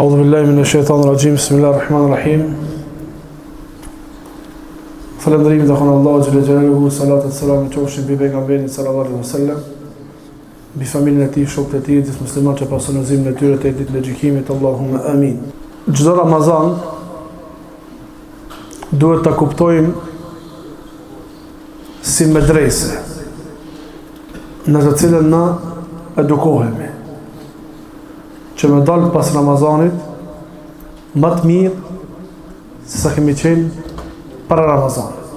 A'udhu billahi minash shaitanir rajim. Bismillahir rahmanir rahim. Falëndërimi të kënë Allahu xhalla xhelaluhu, salatu e selamu qofshin mbi pejgamberin sallallahu alaihi wasallam, mbi familjen e tij, shokët e tij, gjithë muslimanët që pasojnë udhëzimin e tyre te ditën e gjykimit. Allahumma amin. Çdo Ramazan duhet ta kuptojmë si medrese në të cilën na edukohemi, që me dalë pas Ramazanit më të mirë se sa kemi qenë para Ramazanit.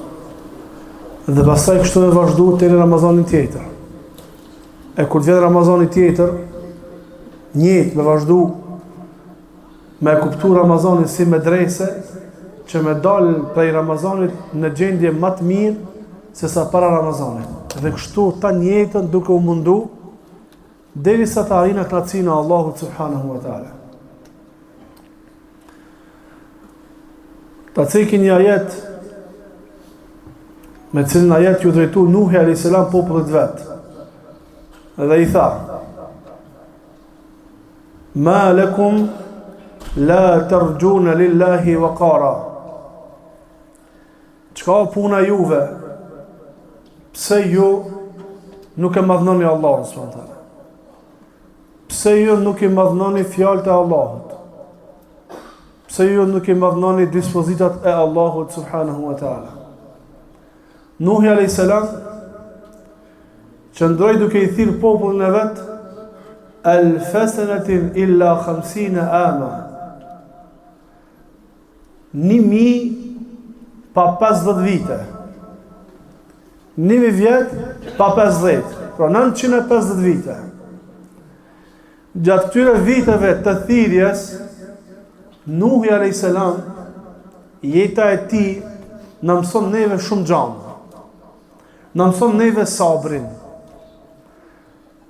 Dhe pastaj kështu me vazhdu të në Ramazanin tjetër. E kur të vjen Ramazani tjetër, njëtë me vazhdu me kuptu Ramazanin si medrese, që me dalë prej Ramazanit në gjendje më të mirë se sa para Ramazanit. Dhe kështu ta njëtën duke u mundu deri sa të arina knatësinë e Allahut subhanahu wa ta'ala. Ta cekin një ajet me cilën ajet ju drejtu Nuhi a.s. popullit vetë. Dhe i tha: Ma lakum la tarjuna lillahi waqara. Çka puna juve? Pse ju nuk e madhnoni Allahun subhanahu wa ta'ala? Pse ju nuk i madhnoni fjalët e Allahut? Pse ju nuk i madhnoni dispozitat e Allahut subhanahu wa ta'ala? Nuhi a.s. qëndroi duke i thirrë popullin e vet al-fasanatin illa 50 ama. 1000 pa 50 vite. 1000 vjet pa 50, pra 950 vite. Gjatë këtyre viteve të thirrjes, Nuhi a.s. jeta e tij na mëson neve shumë gjëra. Na mëson neve sabrin,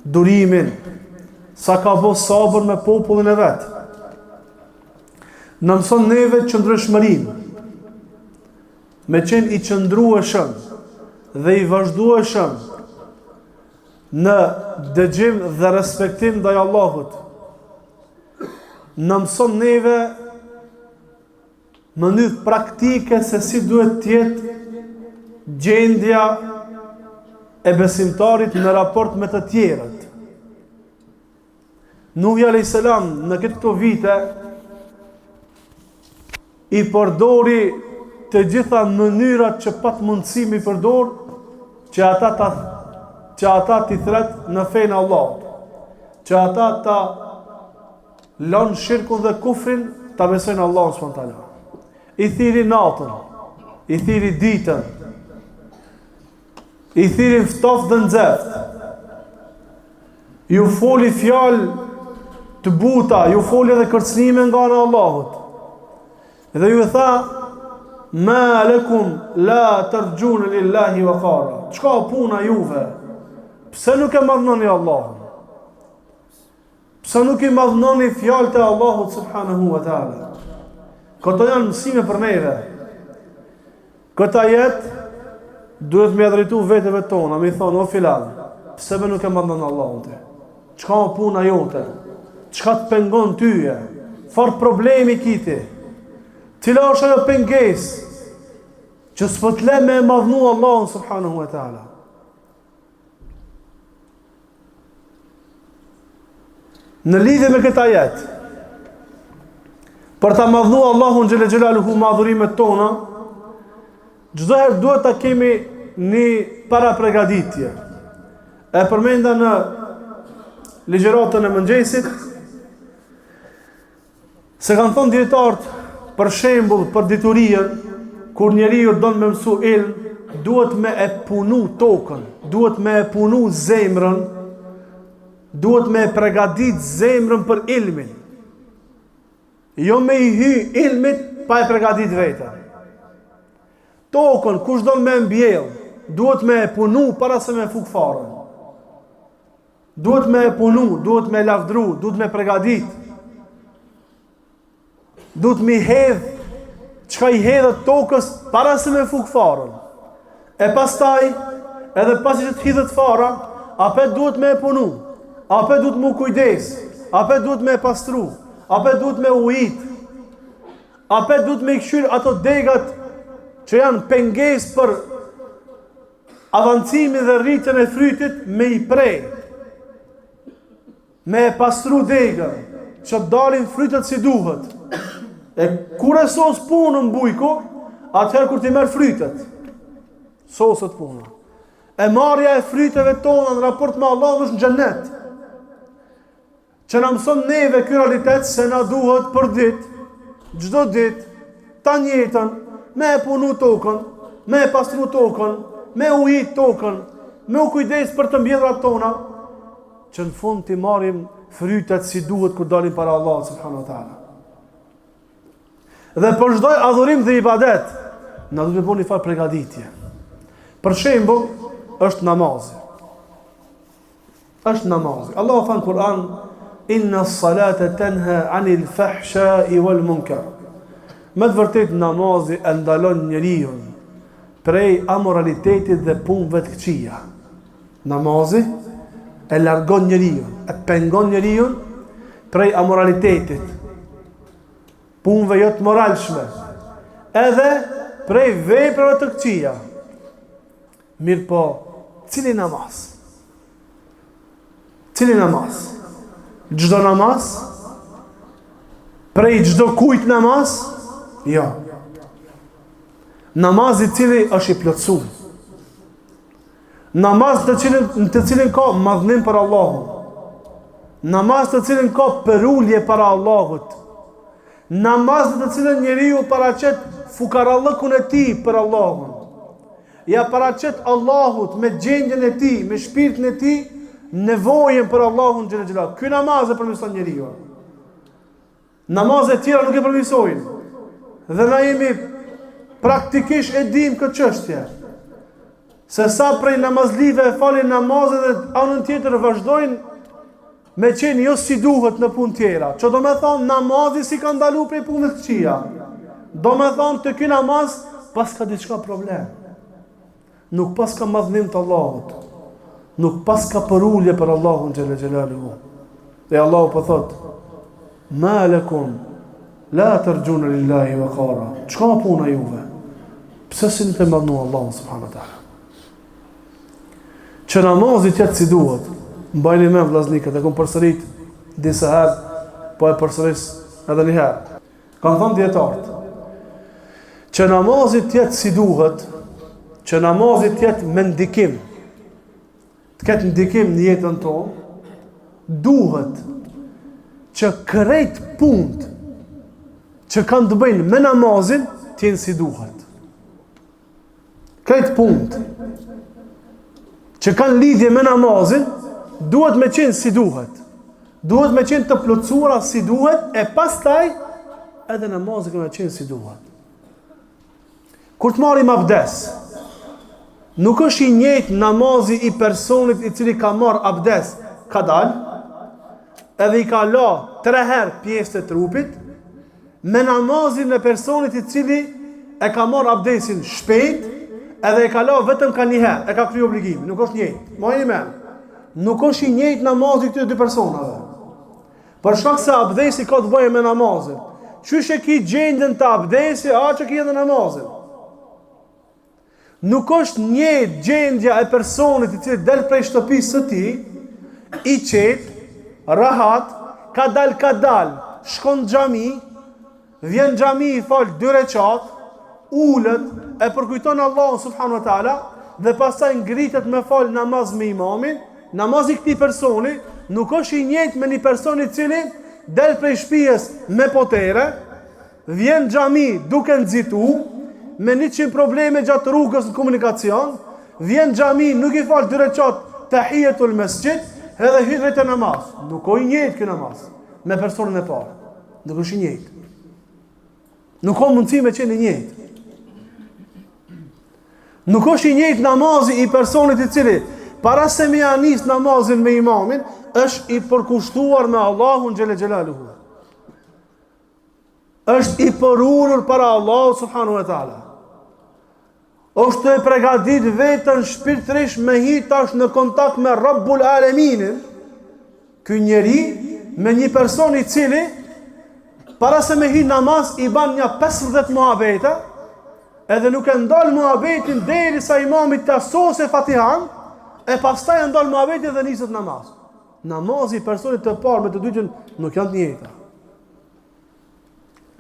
durimin, sa ka bo sabër me popullin e vet. Na mëson neve qëndrueshmërinë, me qenë i qëndrueshëm dhe i vazhdueshëm në dëgjim dhe respektim ndaj Allahut. Në mëson neve mënyrë praktike se si duhet tjetë gjendja e besimtarit në raport me të tjerët. Nuhi a.s. në këto vite i përdori të gjitha mënyrat që pat mundësi mi përdor që ata t'i thret në fejnë Allahut, që ata ta lanë shirkun dhe kufrin, ta besojnë Allahun spontane. I thiri natën, i thiri ditën, i thiri ftoftë dhe nxehtë, ju foli fjalë të buta, ju foli edhe kërcënime nga ana e Allahut. Dhe ju tha: Ma lakum la tarjuna lillahi waqara. Çka puna juve? Pse nuk e madhnoni Allahun? Pse nuk i madhnoni fjalët e Allahut subhanahu wa ta'ala? Këto janë mësime për neve. Këta jetë duhet me drejtu veteve tona, me i thonë: o filan, pse be nuk e madhnon Allahun ti? Çka puna jote? Çka të pengon tyje? Fort problemi kiti? Cila është ajo pengesë që s'pët le me madhnu Allahun subhanahu wa ta'ala? Në lidhje me këta jetë, për ta madhnu Allahun xhelle xhelaluhu madhurimet tona, çdo herë duhet ta kemi një parapregaditje. E përmenda në ligjëratën e mëngjesit se kanë thonë dietarët, për shembull, për diturinë, kur njeriu don me mësu ilm, duhet me e punu tokën, duhet me e punu zemrën, duhet me e pregadit zemrën për ilmin. Jo me i hy ilmit pa e pregadit vetën. Tokën, kush don me mbjell, duhet me e punu para se me fuk farën. Duhet me e punu, duhet me lavdru, duhet me pregadit. Duhet me hedh çka i hedhët tokës para se me fuk farën. E pastaj, edhe pasi që të hidhet fara, apet duhet me e punu, apet duhet mu kujdes, apet duhet me e pastru, apo duhet me ujit, apo duhet me këshyr ato degat që janë pengesë për avancimin dhe rritjen e frytit me i prej, me pastru degën, që dalin frytet si duhet. E kur e sos punën bujko, atëherë kur ti merr frytet, sosët punën. E marrja e fryteve tona në raport me Allah është në xhennet. Që na mëson neve ky realitet se na duhet për ditë, çdo ditë, ta njëjtën, me e punu tokën, me e pastru tokën, me ujit tokën, me u kujdes për të mbjedhrat tona, që në fund t'i marrim frytet si duhet kur dalim para Allah subhanahu wa taala. Dhe për çdo adhurim dhe ibadet, na duhet të bëni një farë përgatitje. Për shembull, është namazi. Është namazi. Allahu than Kur'an, inna as-salata tanha 'anil fahsha'i wal munkar. Me të vërtetë namazi e ndalon njeriu prej amoralitetit dhe punëve të këqija. Namazi e largon njeriu, e pengon njeriu prej amoralitetit, punëve jo të moralshme, edhe prej veprave të këqija. Mirë po, cili namaz? Cili namaz? Çdo namaz? Prej çdo kujt namaz? Jo. Namaz i cili është i plotësuar. Namaz të cilin ka madhnim për Allahun. Namaz të cilin ka përulje para Allahut. Namaz të cilin njeriu paraqet fukarallëkun e tij për Allahun. Ja paraqet Allahut me gjendjen e tij, me shpirtin e tij, nevojën për Allahun xhel xhelal. Ky namaz e përmirëson njeriu. Namazet tjera nuk e përmirësojnë. Dhe na jemi praktikisht e dim këtë çështje. Se sa prej namazlive e falin namazet dhe anën tjetër vazhdojnë me qenë jo si duhet në punë tjera. Që do me thonë namazi si ka ndalu prej punëve të këqija. Do me thonë të ky namaz pas ka diçka problem. Nuk pas ka madhnim të Allahut. Nuk pas ka përulje për Allahun xhelle xhelaluhu. Dhe Allahu po thot: "Ma lakum la tarjuna lillahi waqara." Çka puna juve? Pse si të madhnu Allahun subhanahu wa taala? Që namazi të jetë si duhet. Mbajni me vllaznikët, e kom përsërit disa herë, po e përsëris edhe një herë. Kanë thënë dietarët, që namazi të jetë si duhet, që namazi të jetë me ndikim, të ketë ndikim në jetën tonë, duhet që krejt punët që kanë të bëjnë me namazin të jenë si duhet. Krejt punët që kanë lidhje me namazin duhet me qenë si duhet. Duhet me qenë të plotësuara si duhet, e pastaj edhe namazi kanë me qenë si duhet. Kur të marrim abdes, nuk është i njëjtë namazi i personit i cili ka marrë abdes, ka dalë, edhe i ka la 3 herë pjesë të trupit, me namazin e personit i cili e ka marrë abdesin shpejt, edhe e ka la vetëm ka një herë, e ka kryer obligimin, nuk është njëjtë. Mojeni me. Nuk është i njëjtë namazi këtyre dy personave. Për shkak se abdesi ka të bëjë me namazin. Qysh e ki gjendjen të abdesi, aq e ki edhe namazin. Nuk është njëjtë gjendja e personit i cili del prej shtëpisë së tij, i qetë, rahat, ka dal, shkon në xhami, vjen në xhami i fal 2 rekat, ulet, e përkujton Allahun subhanahu wa taala dhe pastaj ngritet me fal namaz me imamin. Namazi këtij personi nuk është i njëjtë me një person i cili del prej shtëpisë me potere, vjen në xhami duke nxitu, me 100 probleme gjatë rrugës në komunikacion, vjen në xhami nuk i fal 2 rekat tahiyatul masjid, edhe hyn te namaz. Nuk është i njëjtë ky namaz me personin e parë. Nuk është i njëjtë. Nuk ka mundësi me qenë i njëjtë. Nuk është i njëjtë namazi i personit i cili para se me anis namazin me imamin, është i përkushtuar me Allahun xhelle xhelaluhu. Është i përulur para Allahut subhanahu wa taala. Është e përgatit vetën shpirtërisht me hit tash në kontakt me Rabbul Aleminin, ky njeri me një person i cili para se me hi namaz i ban një 15 muhabete, edhe nuk e ndal muhabetin deri sa imamit të asose Fatihan, e pastaj e ndal muhabetin dhe niset namaz. Namazi personit të parë me të dytën nuk janë të njëjta.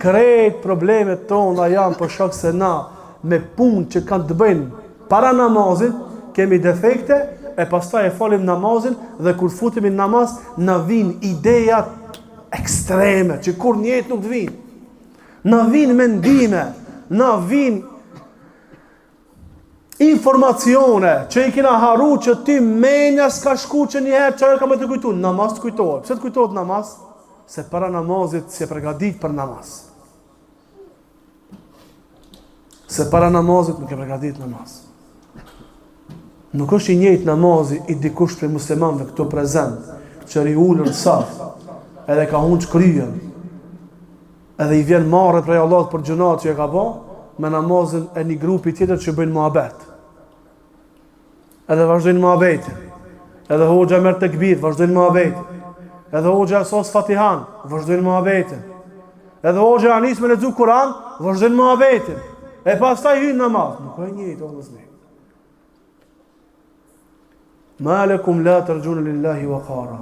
Krejt problemet tona janë për shkak se na me punë që kanë të bëjnë para namazit kemi defekte, e pastaj e falim namazin dhe kur futemi në namaz na vijnë ideja ekstreme që kur njëjtë nuk të vijnë. Na vijnë mendime, na vijnë informacione që i kena haru që ti menja s'ka shku që njëherë që ka me të kujtu. Namaz të kujtohet. Pse të kujtohet namaz? Se para namazit si e pregadit për namaz. Se para namazit nuk e pregadit namaz. Nuk është i njëjtë namazi i dikush për muslimanëve këtu prezent, që ri ullën saf, edhe ka hunë kryen, edhe i vjen marrë prej Allahut për gjunat që e ka ba, me namazin e një grupi tjetër që bëjnë muhabet. Edhe vazhdojnë muhabetin. Edhe hoxha merr tekbir, vazhdojnë muhabetin. Edhe hoxha sos Fatihan, vazhdojnë muhabetin. Edhe hoxha anis me lexu Kur'an, vazhdojnë muhabetin. E pastaj hyn namaz. Nuk ka njëjtë o vëllezër. Ma lakum la tarjuna lillahi waqara.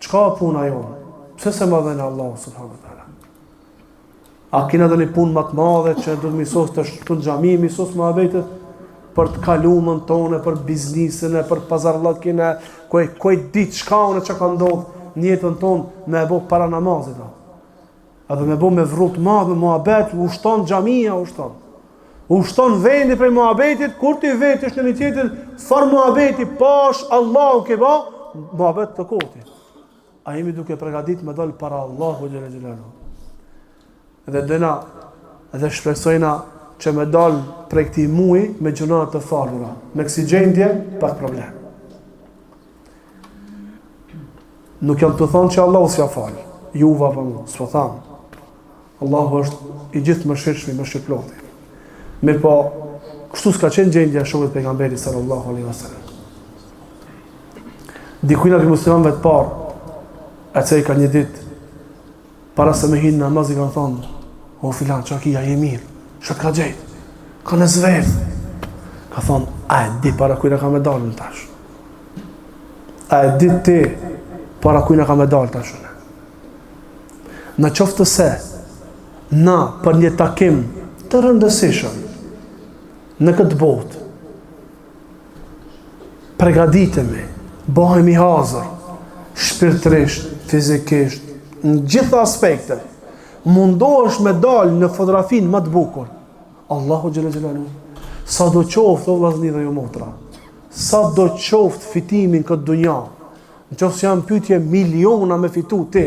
Çka puna jonë? Pse se ma vjen Allah subhanahu wa taala? A kena dhe një punë më të madhe që do të misos të shtu në xhami, misos muhabetet për të kalumën tonë, për biznisin e për pazarllëkin e koj ditë shkaune që ka ndodhë në jetën tonë me e bo para namazit. Edhe me bo me vrut madhe, muhabet, ushton xhamia, ushton vendi prej muhabetit, kur ti vetesh në një tjetër, far muhabeti, pash, Allahu ke ba, muhabet të koti. A jemi duke pregadit me dal para Allahu xhela xhelalu. Dhe dëna, edhe shpresojna që me dal prej këtij muaji me gjunat të falura, me kësi gjendje, pak problem. Nuk jam të thonë që Allahu s'ja falë, juva për mu, s'po thamë. Allahu është i gjithë mëshirshëm, mëshirploti. Mirë po, kështu s'ka qenë gjendja shokët pejgamberi sallallahu alaihi wasallam. Dikujna për muslimanëve të parë, e që i ka një ditë, para se me hinë namaz i kanë thonë, o filan, që akia je mirë, që ka gjejtë, ka në zverdhë. Ka thonë, a e di para kujna ka me dalë në tash. A e di ti para kujna ka me dalë tash. Në qoftë se, na për një takim të rëndësishëm në këtë botë, pregaditemi, bëhemi hazër, shpirtërisht, fizikisht, në gjitha aspektet, mundohesh me dalë në fotografin më të bukur. Allahu xhela xhelalu, sa do qoftë o vllazni dhe jo motra, sa do qoftë fitimin këtë dunja, në qoftë se janë pyetje miliona me fitu ti,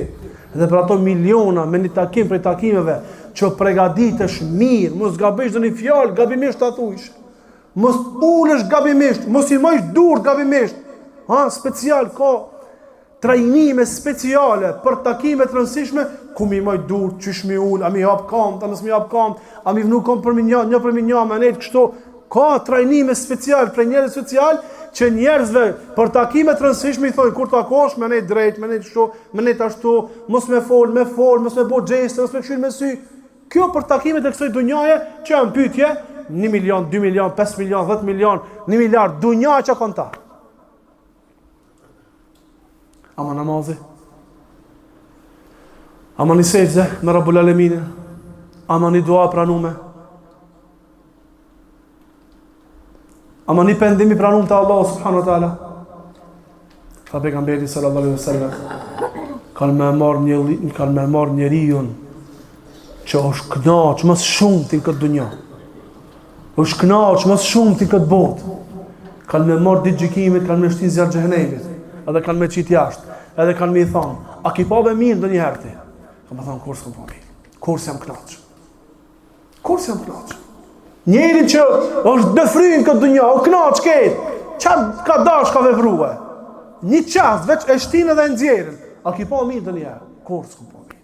dhe për ato miliona me një takim prej takimeve, që pregaditesh mirë, mos gabesh dhe një fjalë, gabimisht të thujsh, mos ulesh gabimisht, mos i mojsh dur gabimisht, special ka trajnime speciale për takime të rëndësishme, ku mi moj dur, qysh mi ul, a mi hap kam, a nësë mi hap kam, a mi vnu kom për një për minja, me nejtë kështu, ka trajnime special, për njerëz special, që njerëzve për takime të rëndësishme i thojnë, kur të akosh, me nejtë drejt, me nejtë kështu, me nejtë ashtu, mos me fol, mos me bo gjeste, mos me këshyr me sy. Kjo për takimet e kësoj dunjaje, që janë pyetje, 1 milion, 2 milion, 5 milion, 10 milion, 1 miliard, dunja që konta. Ama namazi, ama një sejtëze me Rabbul Alemine, ama një dua pranume, ama një pendimi pranume të Allah subhanahu wa ta'ala. Tha pejgamberi sallallahu alaihi wasallam, kanë me marrë njeriun që është knaq mësë shumë të në këtë dunja, është knaq mësë shumë të në këtë botë, kanë me marrë ditë gjykimit, kanë me shtin zjarë xhehenemit, edhe kanë me qitë jashtë, edhe kanë me i thonë, a ki pa be mirë ndë një herti? Kanë me thonë, kur s'kam pa mirë, kur s'jam knaq. Kur s'jam knaq. Njerin që është dëfryn këtë dunja, o knaq ketë, qatë ka dash ka vepruhe. Një qast, veç e shtinë edhe nxjerën, a ki pa mirë ndë një herë? Kur s'kam pa mirë.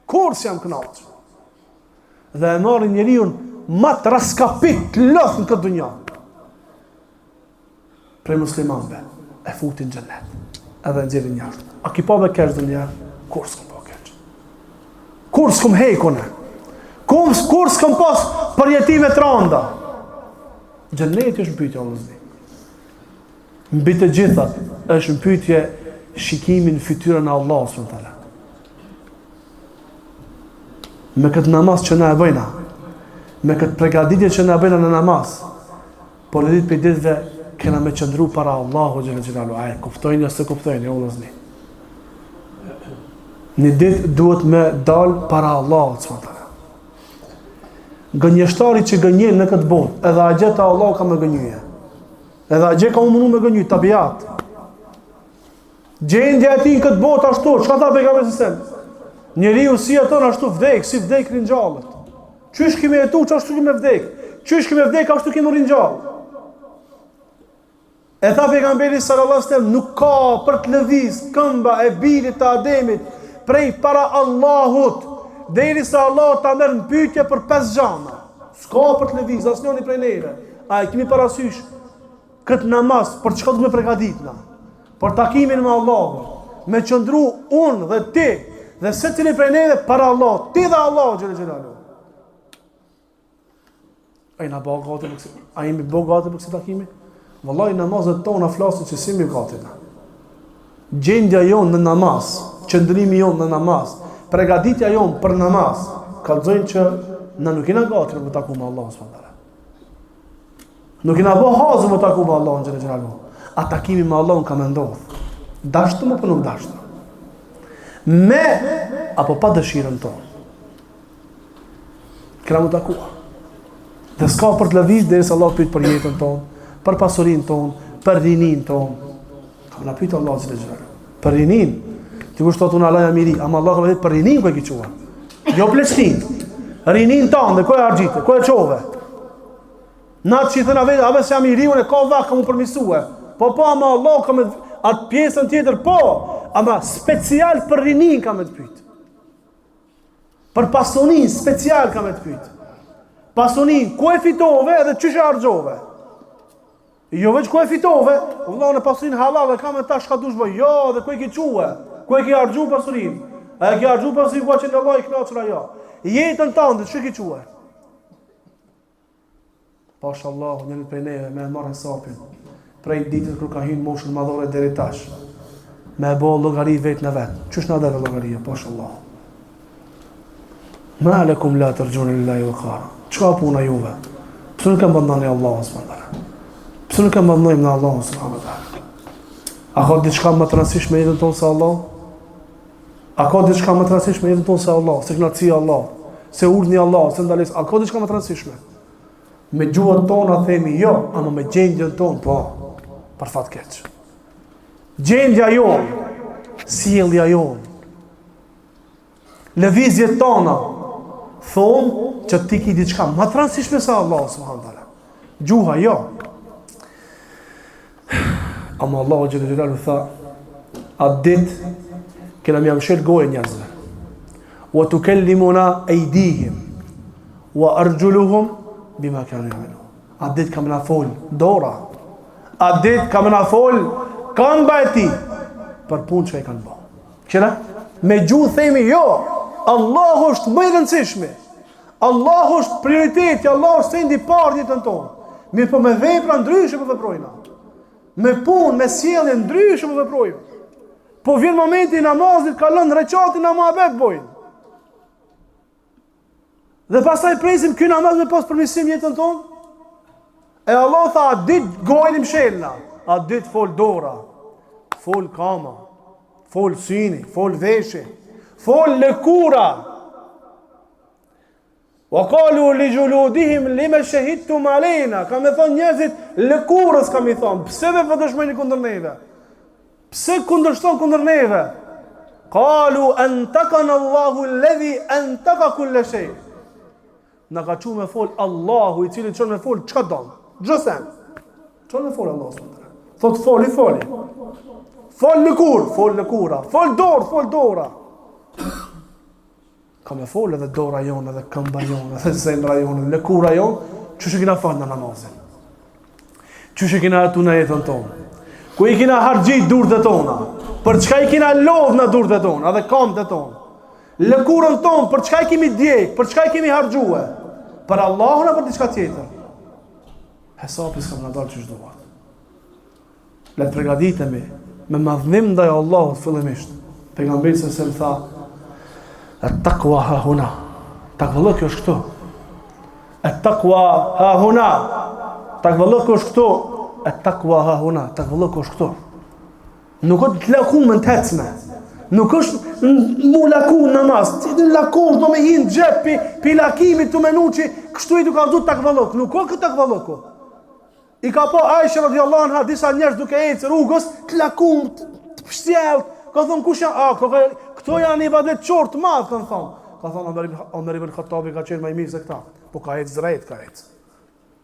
Kur s'jam knaq. Dhe e marrin njeriun matë raskapit lëth në këtë dunja. Prej muslimanve, e futin xhenet, edhe nxjerrin jashtë. A ki pa me keq dhe njerë? Kur s'kom pa keq. Kur s'kum hekune. Kur s'kum pas përjetime të randa. Xheneti është pyetje Allahi. Mbi të gjithat është pyetje shikimin fytyrën e Allahut subhanahu wa taala. Me këtë namaz që na e bëjna, me këtë përgatitje që na bëjna në namaz, por ditë për ditëve kena me qëndru para Allahu xhalla xhelalu. A e kuptojnë ose kuptojnë o vëllezër? Një ditë duhet me dal para Allahut subhanahu wa taala. Gënjeshtari që gënjen në këtë botë, edhe agje të Allahu ka me gënjuje. Edhe agje ka mundu me gënjuje, tabiat. Gjendja e tij në këtë botë ashtu, çka tha pejgamberi sallallahu alajhi wasallam? Njeriu si aton ashtu vdek, si vdek ringjallët. Qysh kemi jetu, ashtu kemi vdek. Qysh kemi vdek, ashtu kemi ringjallë. E tha pejgamberi sallallahu alajhi wasallam, nuk ka për të lëviz këmba e birit të Ademit prej para Allahut, derisa Allah ta merr në pyetje për 5 gjana. S'ka për të lëviz asnjëri prej neve. A e kemi parasysh këtë namaz për çka do të përgatitna? Për takimin me Allahun, me qëndru unë dhe ti dhe secili prej neve para Allah, ti dhe Allah xhel xhelalu. Ai na bëu gati për këtë. Ai më bëu gati për këtë takimi. Wallahi namazet tona flasin se si më gati na. Gjendja jonë në namaz, qëndrimi jonë në namaz, përgatitja jonë për namaz, kallëzojnë që na nuk jena gati për të takuar me Allahun subhanallahu teala. Nuk jena bëu hazë për të takuar me Allahun xhel xhelalu. A takimi me Allahun ka më ndodhur. Dashtëm apo nuk dashtëm? Me apo pa dëshirën tonë. Kena më takua. Dhe s'ka për të lëviz derisa Allah pyet për jetën tonë, për pasurinë tonë, për rinin tonë. Ka na pyet Allah xhel xhelalu. Për rinin. Ti kushtot unë Allah miri, ama Allah ka vetë për rinin ku e ke qua. Jo pleçtin. Rinin tonë dhe ku e argjitë, ku e çove. Natë që i thëna vetë, ave se jam i riun e ka vak ka mu përmisue. Po, ama Allah ka me atë pjesën tjetër, po, ama special për rinin ka me të pyet. Për pasonin, special ka me të pyet. Pasonin, ku e fitove edhe çysh e harxove? Jo veç ku e fitove, vëllai në pasonin halal ka me tash ka dush vë, jo, dhe ku e ke çue? Ku e ke harxhu pasonin? A e ke harxhu pasonin ku që Allah i kënaqur ajo? Jetën tënde çu ke çue? Pashallahu, njëri prej neve me marrë hesapin prej ditës kur ka hyrë moshën madhore deri tash. Me e bo llogari vetë në vetë. Qysh na dera llogaria, pashallahu. Ma lakum la tarjuna lillahi waqara. Çka puna juve? Pse nuk e mbandani Allahun subhanallahu teala? Pse nuk e mbandojmë në Allahun subhanallahu teala? A ka diçka më të rëndësishme në jetën tonë se Allah? A ka diçka më të rëndësishme në jetën tonë se Allah? Se kënaqësia e Allah, se urdhni i Allah, se ndalesa. A ka diçka më të rëndësishme? Me gjuhën tona themi jo, ama me gjendjen tonë po, për fat keq. Gjendja jonë, sjellja jonë, lëvizjet tona thonë që ti ki diçka më të rëndësishme se Allah subhanahu taala. Gjuha jo. Ama Allahu xhelalu xhelalu tha, atë ditë kena më mshël gojë njerëzve. Wa tukallimuna aydihim wa arjuluhum bima kanu ya'malun. A dit kam na fol dora. A dit kam na fol këmba e ti për punë që e kanë bërë. Qëra? Me gjuhë themi jo. Allahu është më i rëndësishmi. Allahu është prioriteti, Allahu është sendi i parë në jetën tonë. Mirë po me vepra ndryshe po veprojna. Me punë, me sjellje ndryshe po veprojmë. Po vjen momenti i namazit, kalon recatin na muhabet bojnë. Dhe pastaj presim ky namaz me pas përmirësim jetën tonë. E Allah tha, a dit gojnë mshelna, a dit fol dora, fol kama, fol syni, fol veshe, fol lëkura. Wa qalu li juludihim lima shahidtum alena, ka me thonë njerëzit lëkurës ka me thonë, pse me vëdëshmeni kundër neve? Pse kundërshton kundër neve? Qalu antakana Allahu alladhi antaka kull shay. Në ka që me fol Allahu i cili qënë me fol qëka donë? Gjësen. Qënë me fol Allahu s.a. Thot foli. Fol lëkur, fol lëkura. Fol dora. Ka me fol edhe dora jonë, edhe këmba jonë, edhe zemra jonë, lëkura jonë, që kina falë në namazin? Që kina atu në jetën tonë? Ku i kina hargjit durët e tona? Për çka i kina lodhë në durët e tona, edhe kamët e tonë? Lëkurën tonë, për çka i kemi djeg, për çka i kemi harxhue? Për Allahun apo për diçka tjetër? Hesapi s'ka na dalë çish duat. Le të përgatitemi me madhnim ndaj Allahut fillimisht. Pejgamberi s.a.s. tha: "At-taqwa ha huna." Takvalloku është këtu. At-taqwa ha huna. Takvalloku është këtu. At-taqwa ha huna. Takvalloku është këtu. Nuk është të lakumë në të hecme. Nuk është mu laku në namaz. Në lakur do me hinë gjep pi lakimit të menu që kështu i du ka dhut takvalloku. Nuk është këtë takvalloku. I ka po Aisha radiallahu anha disa njerëz duke ecë rrugës të lakum, të pështjellë. Ka thonë kush janë? Këto janë ibadet qortë madh, kanë thonë. Ka thonë Omer ibn Khattabi ka qenë më i mirë se këta. Po ka ecë drejt, ka ecë.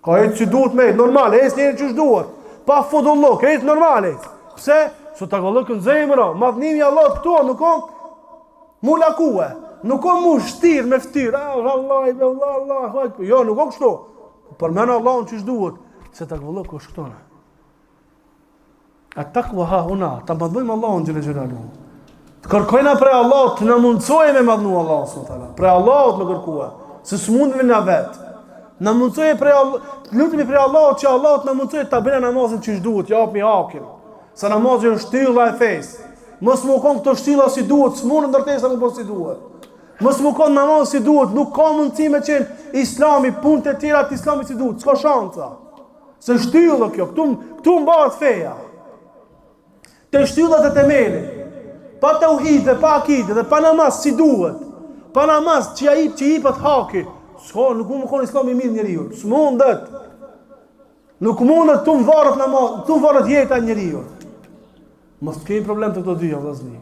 Ka ecë që duhet me ecë, normal, ecë njëri që duhet. Pa fodollok, ecë normal ecë. Pse? So takvalloku në zemra, madhnimi Allah këtu nuk ka mu lakue. Nuk ka mu shtir me ftyr. Allah. Jo, nuk ka kështu. Përmend Allahun çish duhet. Se takvalloku është këtu. At-taqwa ha huna, ta madhojmë Allahun xhela xhelalu. Të kërkojna prej Allahut, të na mundsojë me madhnu Allahun subhanahu wa taala. Prej Allahut më kërkua, se s'mundemi na vet. Na mundsojë prej Allah, lutemi prej Allahut që Allahut na mundsojë ta bëjmë namazin çish duhet, japni hakin. Sa namazi është shtylla e fesë. Mos më kon këto shtylla si duhet, s'mund ndërtesa më po si duhet. Mos më kon namaz si duhet, nuk ka mundësi me qenë Islami, punët e tjera të Islamit si duhet, s'ka shanca. Se shtylla kjo, këtu mbahet feja. Te shtyllat e temelit, pa tauhid dhe pa akide dhe pa namaz si duhet, pa namaz që i pat haki, nuk mund më kon Islami mirë njeriu, s'mundet. Nuk mundet të më varët namaz, të më varët jeta njeriu. Mos të kemi problem të këto dyja, vëllazni.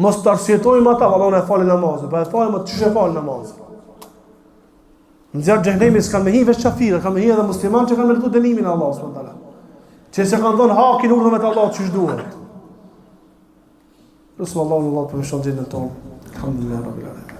Mos të arsjetojmë ata, vallon e falin namazin, pa e falin më çish e falin namazin. Në zjarë xhehenemi s'kan me hi veç qafira, kanë me hi edhe musliman që kanë merituar dënimin e Allahut subhanahu wa taala. Që se kanë dhënë hakin urdhëve të Allahut çish duhet. Lutem Allahun Allah për shëndetin tonë. Alhamdulillah rabbil alamin.